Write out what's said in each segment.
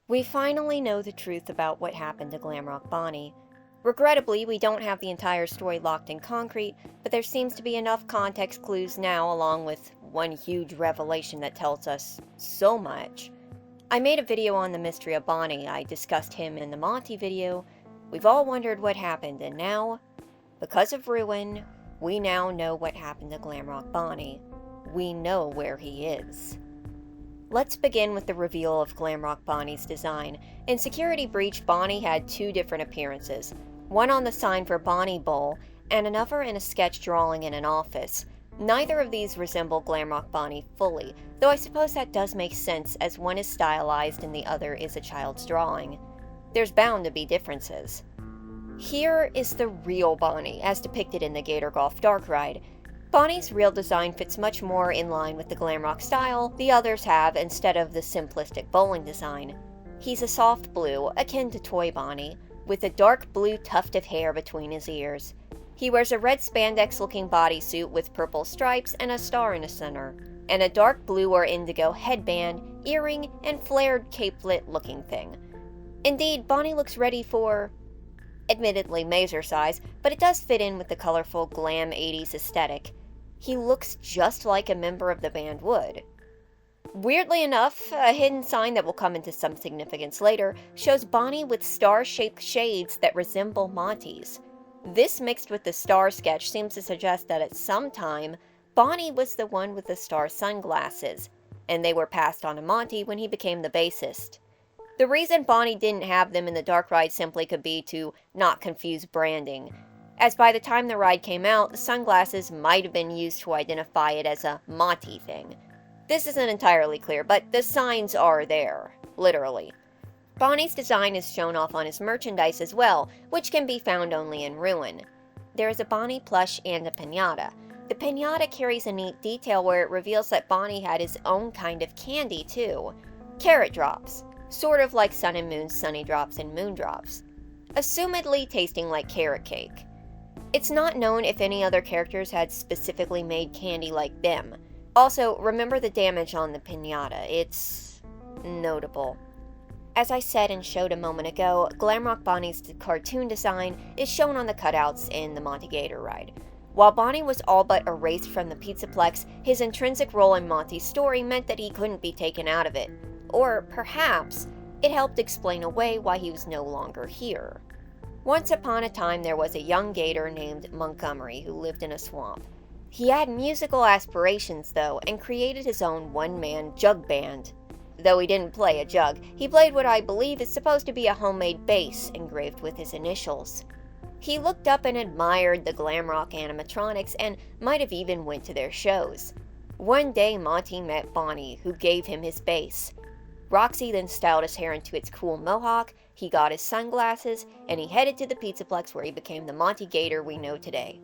We finally know the truth about what happened to Glamrock Bonnie. Regrettably, we don't have the entire story locked in concrete, but there seems to be enough context clues now, along with one huge revelation that tells us so much. I made a video on the mystery of Bonnie. I discussed him in the Monty video. We've all wondered what happened, and now, because of Ruin, we now know what happened to Glamrock Bonnie. We know where he is. Let's begin with the reveal of Glamrock Bonnie's design. In Security Breach, Bonnie had two different appearances, one on the sign for Bonnie Bowl, and another in a sketch drawing in an office. Neither of these resemble Glamrock Bonnie fully, though I suppose that does make sense as one is stylized and the other is a child's drawing. There's bound to be differences. Here is the real Bonnie, as depicted in the Gator Golf Dark Ride. Bonnie's real design fits much more in line with the Glamrock style the others have instead of the simplistic bowling design. He's a soft blue, akin to Toy Bonnie, with a dark blue tuft of hair between his ears. He wears a red spandex-looking bodysuit with purple stripes and a star in the center, and a dark blue or indigo headband, earring, and flared capelet-looking thing. Indeed, Bonnie looks ready for, admittedly mazer size, but it does fit in with the colorful glam 80s aesthetic. He looks just like a member of the band would. Weirdly enough, a hidden sign that will come into some significance later shows Bonnie with star-shaped shades that resemble Monty's. This mixed with the star sketch seems to suggest that at some time, Bonnie was the one with the star sunglasses, and they were passed on to Monty when he became the bassist. The reason Bonnie didn't have them in the Dark Ride simply could be to not confuse branding, as by the time the ride came out, the sunglasses might have been used to identify it as a Monty thing. This isn't entirely clear, but the signs are there, literally. Bonnie's design is shown off on his merchandise as well, which can be found only in Ruin. There is a Bonnie plush and a piñata. The piñata carries a neat detail where it reveals that Bonnie had his own kind of candy too. Carrotdrops, sort of like Sun and Moon's Sunny Drops and Moon Drops, assumedly tasting like carrot cake. It's not known if any other characters had specifically made candy like them. Also, remember the damage on the piñata. It's notable. As I said and showed a moment ago, Glamrock Bonnie's cartoon design is shown on the cutouts in the Monty Gator ride. While Bonnie was all but erased from the Pizzaplex, his intrinsic role in Monty's story meant that he couldn't be taken out of it. Or perhaps it helped explain away why he was no longer here. Once upon a time there was a young gator named Montgomery who lived in a swamp. He had musical aspirations though, and created his own one-man jug band. Though he didn't play a jug, he played what I believe is supposed to be a homemade bass engraved with his initials. He looked up and admired the Glamrock animatronics and might have even went to their shows. One day Monty met Bonnie, who gave him his bass. Roxy then styled his hair into its cool mohawk, he got his sunglasses, and he headed to the Pizzaplex where he became the Monty Gator we know today.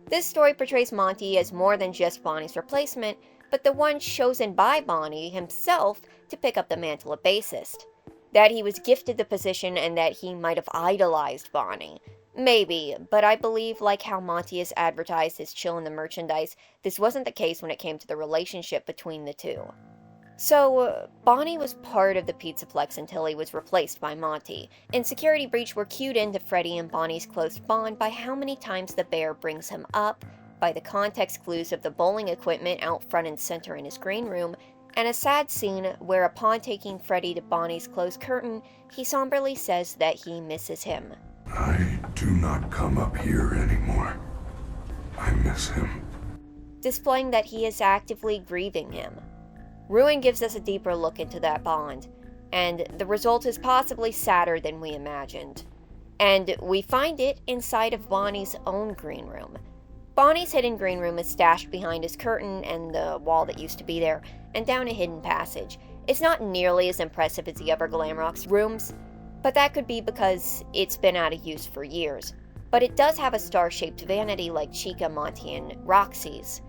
This story portrays Monty as more than just Bonnie's replacement, but the one chosen by Bonnie himself to pick up the mantle of bassist. That he was gifted the position and that he might have idolized Bonnie. Maybe, but I believe, like how Monty has advertised his chill in the merchandise, this wasn't the case when it came to the relationship between the two. So, Bonnie was part of the Pizzaplex until he was replaced by Monty. In Security Breach, we're cued into Freddy and Bonnie's close bond by how many times the bear brings him up, by the context clues of the bowling equipment out front and center in his green room, and a sad scene where upon taking Freddy to Bonnie's closed curtain, he somberly says that he misses him. I do not come up here anymore. I miss him. Displaying that he is actively grieving him. Ruin gives us a deeper look into that bond, and the result is possibly sadder than we imagined. And we find it inside of Bonnie's own green room. Bonnie's hidden green room is stashed behind his curtain and the wall that used to be there, and down a hidden passage. It's not nearly as impressive as the other Glamrock's rooms, but that could be because it's been out of use for years. But it does have a star-shaped vanity like Chica, Monty, and Roxy's.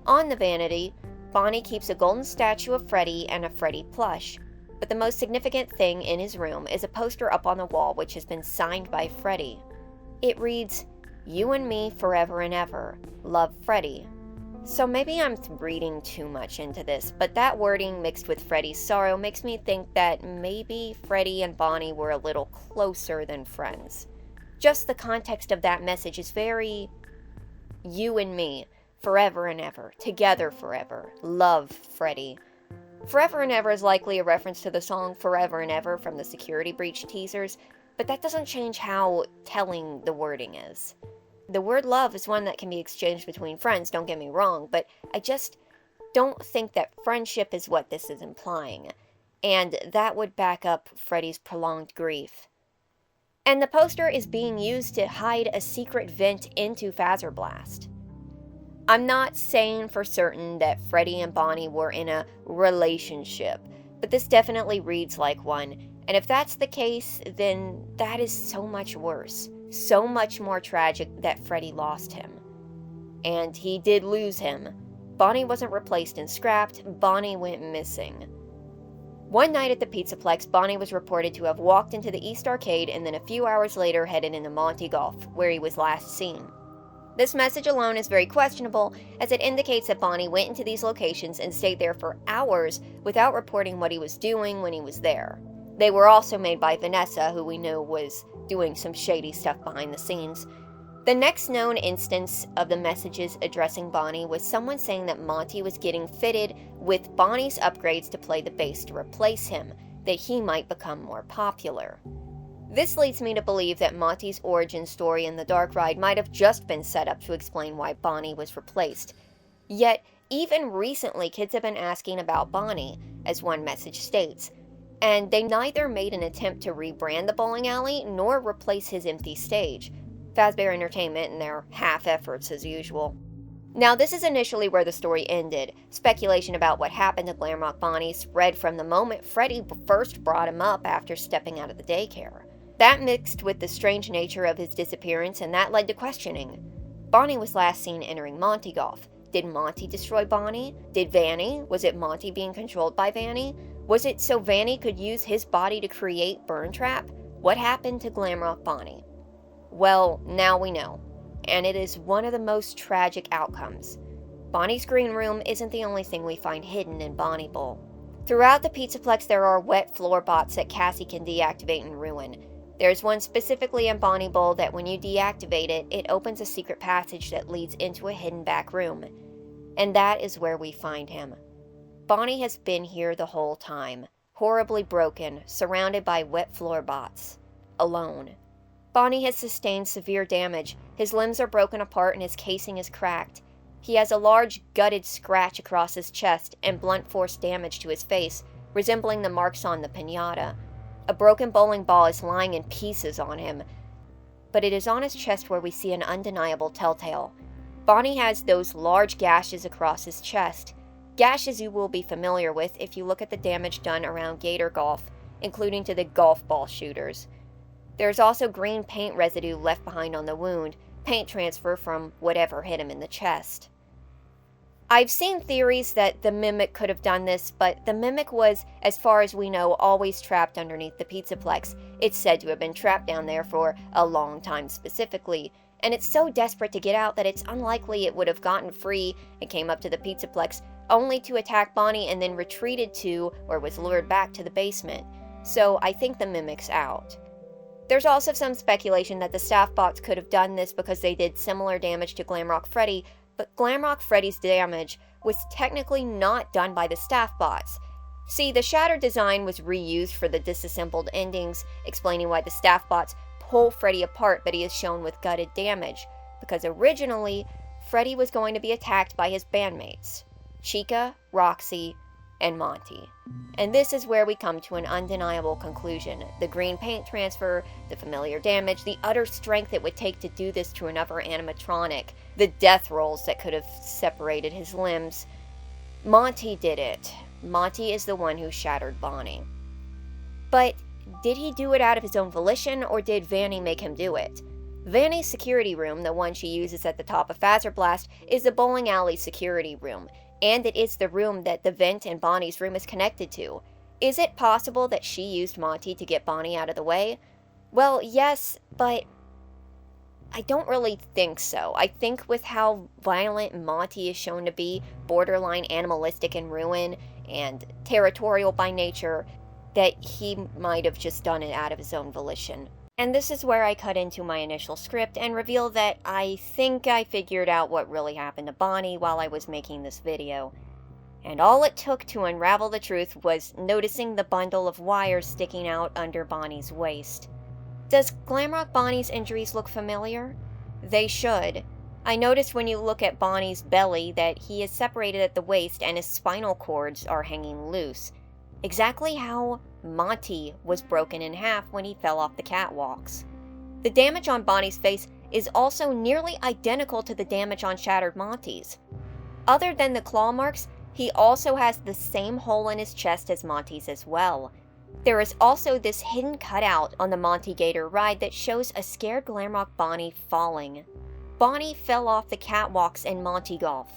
On the vanity, Bonnie keeps a golden statue of Freddy and a Freddy plush, but the most significant thing in his room is a poster up on the wall which has been signed by Freddy. It reads, "You and me forever and ever. Love, Freddy." So maybe I'm reading too much into this, but that wording mixed with Freddy's sorrow makes me think that maybe Freddy and Bonnie were a little closer than friends. Just the context of that message is very you and me, forever and ever, together forever, love Freddy. Forever and ever is likely a reference to the song Forever and Ever from the Security Breach teasers, but that doesn't change how telling the wording is. The word love is one that can be exchanged between friends, don't get me wrong, but I just don't think that friendship is what this is implying, and that would back up Freddy's prolonged grief. And the poster is being used to hide a secret vent into Phaser Blast. I'm not saying for certain that Freddy and Bonnie were in a relationship, but this definitely reads like one, and if that's the case, then that is so much worse, so much more tragic that Freddy lost him. And he did lose him. Bonnie wasn't replaced and scrapped, Bonnie went missing. One night at the Pizzaplex, Bonnie was reported to have walked into the East Arcade and then a few hours later headed into Monty Golf, where he was last seen. This message alone is very questionable, as it indicates that Bonnie went into these locations and stayed there for hours without reporting what he was doing when he was there. They were also made by Vanessa, who we knew was doing some shady stuff behind the scenes. The next known instance of the messages addressing Bonnie was someone saying that Monty was getting fitted with Bonnie's upgrades to play the bass to replace him, that he might become more popular. This leads me to believe that Monty's origin story in the Dark Ride might have just been set up to explain why Bonnie was replaced. Yet, even recently, kids have been asking about Bonnie, as one message states, and they neither made an attempt to rebrand the bowling alley nor replace his empty stage. Fazbear Entertainment and their half-efforts as usual. Now, this is initially where the story ended. Speculation about what happened to Glamrock Bonnie spread from the moment Freddy first brought him up after stepping out of the daycare. That mixed with the strange nature of his disappearance, and that led to questioning. Bonnie was last seen entering Monty Golf. Did Monty destroy Bonnie? Did Vanny? Was it Monty being controlled by Vanny? Was it so Vanny could use his body to create Burn Trap? What happened to Glamrock Bonnie? Well, now we know, and it is one of the most tragic outcomes. Bonnie's green room isn't the only thing we find hidden in Bonnie Bowl. Throughout the Pizzaplex there are wet floor bots that Cassie can deactivate and ruin. There's one specifically in Bonnie Bowl that when you deactivate it, it opens a secret passage that leads into a hidden back room. And that is where we find him. Bonnie has been here the whole time, horribly broken, surrounded by wet floor bots, alone. Bonnie has sustained severe damage. His limbs are broken apart and his casing is cracked. He has a large gutted scratch across his chest and blunt force damage to his face, resembling the marks on the piñata. A broken bowling ball is lying in pieces on him, but it is on his chest where we see an undeniable telltale. Bonnie has those large gashes across his chest, gashes you will be familiar with if you look at the damage done around Gator Golf, including to the golf ball shooters. There is also green paint residue left behind on the wound, paint transfer from whatever hit him in the chest. I've seen theories that the Mimic could have done this, but the Mimic was, as far as we know, always trapped underneath the Pizzaplex. It's said to have been trapped down there for a long time specifically, and it's so desperate to get out that it's unlikely it would have gotten free and came up to the Pizzaplex, only to attack Bonnie and then retreated to, or was lured back to the basement. So I think the Mimic's out. There's also some speculation that the staff bots could have done this because they did similar damage to Glamrock Freddy, but Glamrock Freddy's damage was technically not done by the staff bots. See, the shattered design was reused for the disassembled endings, explaining why the staff bots pull Freddy apart, but he is shown with gutted damage, because originally, Freddy was going to be attacked by his bandmates, Chica, Roxy, and Monty. And this is where we come to an undeniable conclusion. The green paint transfer, the familiar damage, the utter strength it would take to do this to another animatronic, the death rolls that could have separated his limbs. Monty did it. Monty is the one who shattered Bonnie. But did he do it out of his own volition, or did Vanny make him do it? Vanny's security room, the one she uses at the top of Phaser Blast, is the bowling alley security room, and it is the room that the vent in Bonnie's room is connected to. Is it possible that she used Monty to get Bonnie out of the way? Well, yes, but I don't really think so. I think with how violent Monty is shown to be, borderline animalistic in ruin, and territorial by nature, that he might have just done it out of his own volition. And this is where I cut into my initial script and reveal that I think I figured out what really happened to Bonnie while I was making this video. And all it took to unravel the truth was noticing the bundle of wires sticking out under Bonnie's waist. Does Glamrock Bonnie's injuries look familiar? They should. I noticed when you look at Bonnie's belly that he is separated at the waist and his spinal cords are hanging loose. Exactly how Monty was broken in half when he fell off the catwalks. The damage on Bonnie's face is also nearly identical to the damage on Shattered Monty's. Other than the claw marks, he also has the same hole in his chest as Monty's as well. There is also this hidden cutout on the Monty Gator ride that shows a scared Glamrock Bonnie falling. Bonnie fell off the catwalks in Monty Golf.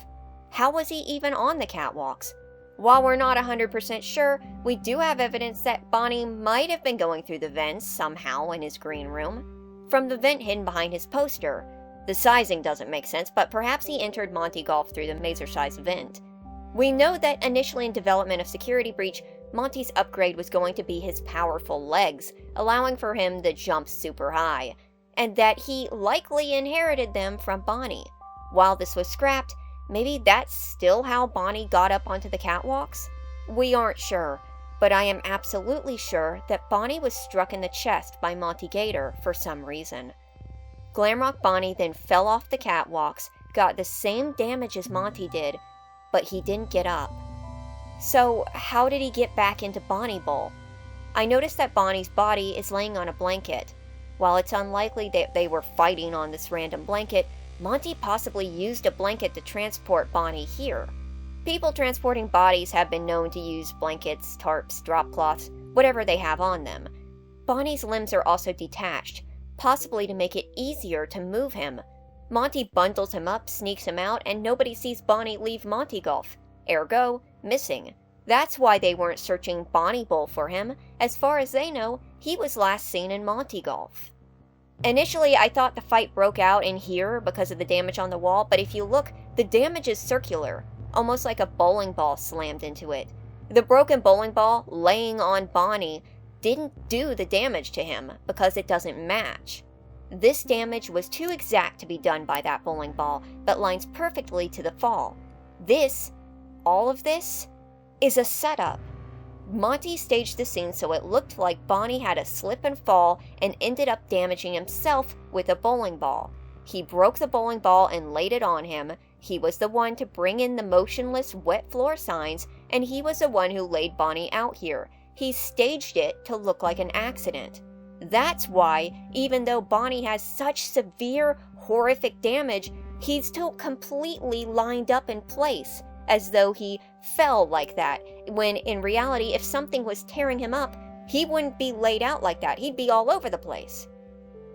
How was he even on the catwalks? While we're not 100% sure, we do have evidence that Bonnie might have been going through the vents somehow in his green room. From the vent hidden behind his poster. The sizing doesn't make sense, but perhaps he entered Monty Golf through the mazer-sized vent. We know that initially in development of Security Breach, Monty's upgrade was going to be his powerful legs, allowing for him to jump super high, and that he likely inherited them from Bonnie. While this was scrapped, maybe that's still how Bonnie got up onto the catwalks? We aren't sure, but I am absolutely sure that Bonnie was struck in the chest by Monty Gator for some reason. Glamrock Bonnie then fell off the catwalks, got the same damage as Monty did, but he didn't get up. So how did he get back into Bonnie Bowl? I noticed that Bonnie's body is laying on a blanket. While it's unlikely that they were fighting on this random blanket, Monty possibly used a blanket to transport Bonnie here. People transporting bodies have been known to use blankets, tarps, drop cloths, whatever they have on them. Bonnie's limbs are also detached, possibly to make it easier to move him. Monty bundles him up, sneaks him out, and nobody sees Bonnie leave Monty Golf. Ergo, missing. That's why they weren't searching Bonnie Bowl for him. As far as they know, he was last seen in Monty Golf. Initially, I thought the fight broke out in here because of the damage on the wall, but if you look, the damage is circular, almost like a bowling ball slammed into it. The broken bowling ball laying on Bonnie didn't do the damage to him because it doesn't match. This damage was too exact to be done by that bowling ball, but lines perfectly to the fall. All of this, is a setup. Monty staged the scene so it looked like Bonnie had a slip and fall and ended up damaging himself with a bowling ball. He broke the bowling ball and laid it on him. He was the one to bring in the motionless wet floor signs, and he was the one who laid Bonnie out here. He staged it to look like an accident. That's why, even though Bonnie has such severe, horrific damage, he's still completely lined up in place, as though he fell like that, when in reality, if something was tearing him up, he wouldn't be laid out like that. He'd be all over the place.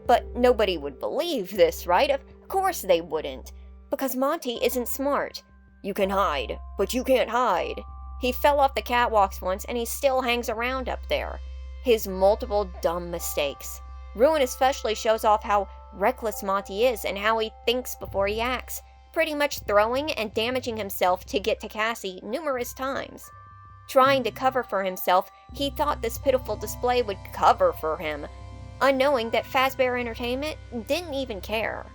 But nobody would believe this, right? Of course they wouldn't, because Monty isn't smart. You can hide, but you can't hide. He fell off the catwalks once, and he still hangs around up there. His multiple dumb mistakes. Ruin especially shows off how reckless Monty is and how he thinks before he acts, pretty much throwing and damaging himself to get to Cassie numerous times. Trying to cover for himself, he thought this pitiful display would cover for him, unknowing that Fazbear Entertainment didn't even care.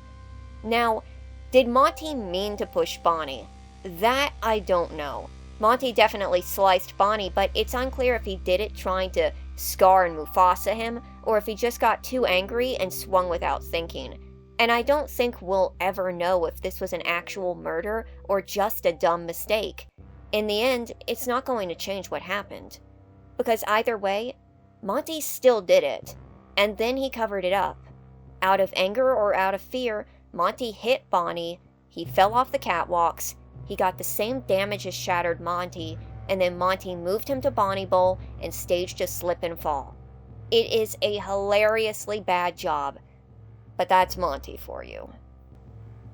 Now, did Monty mean to push Bonnie? That I don't know. Monty definitely sliced Bonnie, but it's unclear if he did it trying to Scar and Mufasa him, or if he just got too angry and swung without thinking. And I don't think we'll ever know if this was an actual murder or just a dumb mistake. In the end, it's not going to change what happened. Because either way, Monty still did it, and then he covered it up. Out of anger or out of fear, Monty hit Bonnie, he fell off the catwalks, he got the same damage as Shattered Monty, and then Monty moved him to Bonnie Bowl and staged a slip and fall. It is a hilariously bad job, but that's Monty for you.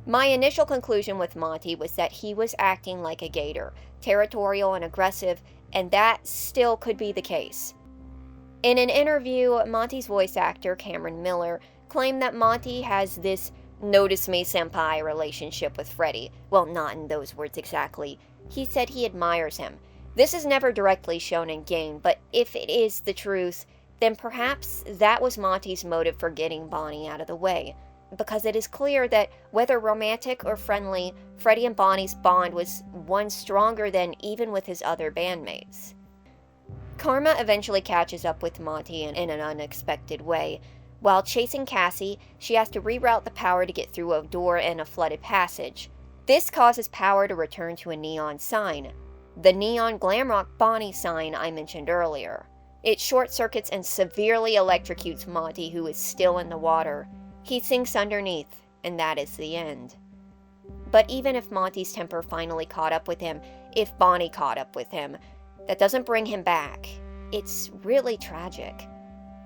My initial conclusion with Monty was that he was acting like a gator, territorial and aggressive, and that still could be the case. In an interview, Monty's voice actor, Cameron Miller, claimed that Monty has this notice me senpai relationship with Freddy. Well, not in those words exactly. He said he admires him. This is never directly shown in game, but if it is the truth, then perhaps that was Monty's motive for getting Bonnie out of the way. Because it is clear that whether romantic or friendly, Freddy and Bonnie's bond was one stronger than even with his other bandmates. Karma eventually catches up with Monty in an unexpected way. While chasing Cassie, she has to reroute the power to get through a door in a flooded passage. This causes power to return to a neon sign, the neon Glamrock Bonnie sign I mentioned earlier. It short-circuits and severely electrocutes Monty, who is still in the water. He sinks underneath, and that is the end. But even if Monty's temper finally caught up with him, if Bonnie caught up with him, that doesn't bring him back. It's really tragic.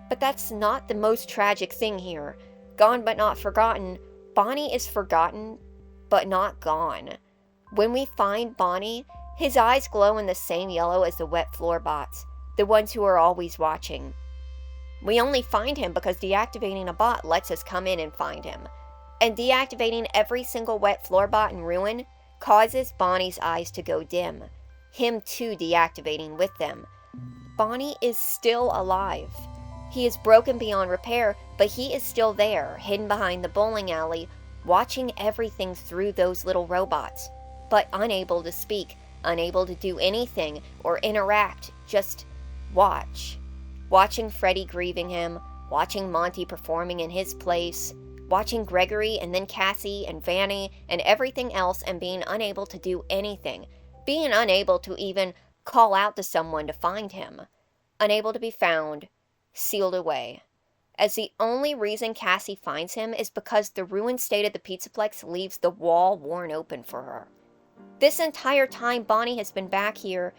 But that's not the most tragic thing here. Gone but not forgotten, Bonnie is forgotten but not gone. When we find Bonnie, his eyes glow in the same yellow as the wet floor bots, the ones who are always watching. We only find him because deactivating a bot lets us come in and find him. And deactivating every single wet floor bot in Ruin causes Bonnie's eyes to go dim, him too deactivating with them. Bonnie is still alive. He is broken beyond repair, but he is still there, hidden behind the bowling alley, watching everything through those little robots, but unable to speak, unable to do anything or interact, just watch. Watching Freddy grieving him, watching Monty performing in his place, watching Gregory and then Cassie and Vanny and everything else and being unable to do anything, being unable to even call out to someone to find him, unable to be found, sealed away. As the only reason Cassie finds him is because the ruined state of the Pizzaplex leaves the wall worn open for her. This entire time Bonnie has been back here,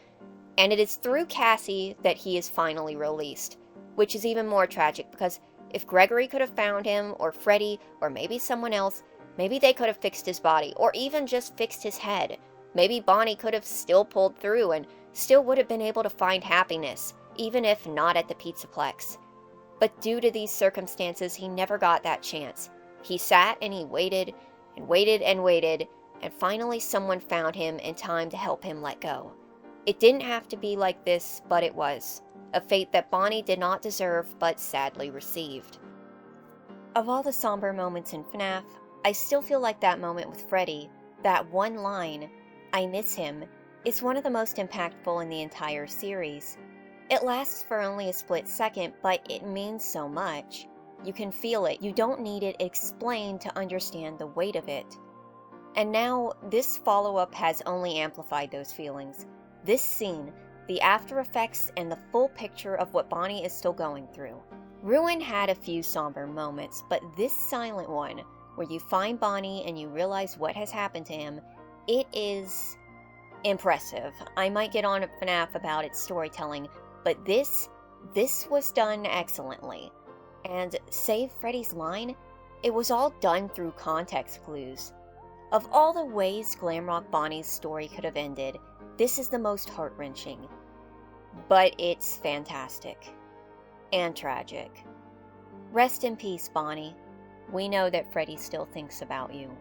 and it is through Cassie that he is finally released, which is even more tragic because if Gregory could have found him, or Freddy, or maybe someone else, maybe they could have fixed his body, or even just fixed his head. Maybe Bonnie could have still pulled through and still would have been able to find happiness, even if not at the Pizzaplex. But due to these circumstances, he never got that chance. He sat and he waited and waited and waited, and finally someone found him in time to help him let go. It didn't have to be like this, but it was. A fate that Bonnie did not deserve, but sadly received. Of all the somber moments in FNAF, I still feel like that moment with Freddy, that one line, "I miss him," is one of the most impactful in the entire series. It lasts for only a split second, but it means so much. You can feel it. You don't need it explained to understand the weight of it. And now, this follow-up has only amplified those feelings. This scene, the after effects, and the full picture of what Bonnie is still going through. Ruin had a few somber moments, but this silent one, where you find Bonnie and you realize what has happened to him, it is impressive. I might get on at FNAF about its storytelling, but this was done excellently. And save Freddy's line, it was all done through context clues. Of all the ways Glamrock Bonnie's story could have ended, this is the most heart-wrenching. But it's fantastic. And tragic. Rest in peace, Bonnie. We know that Freddy still thinks about you.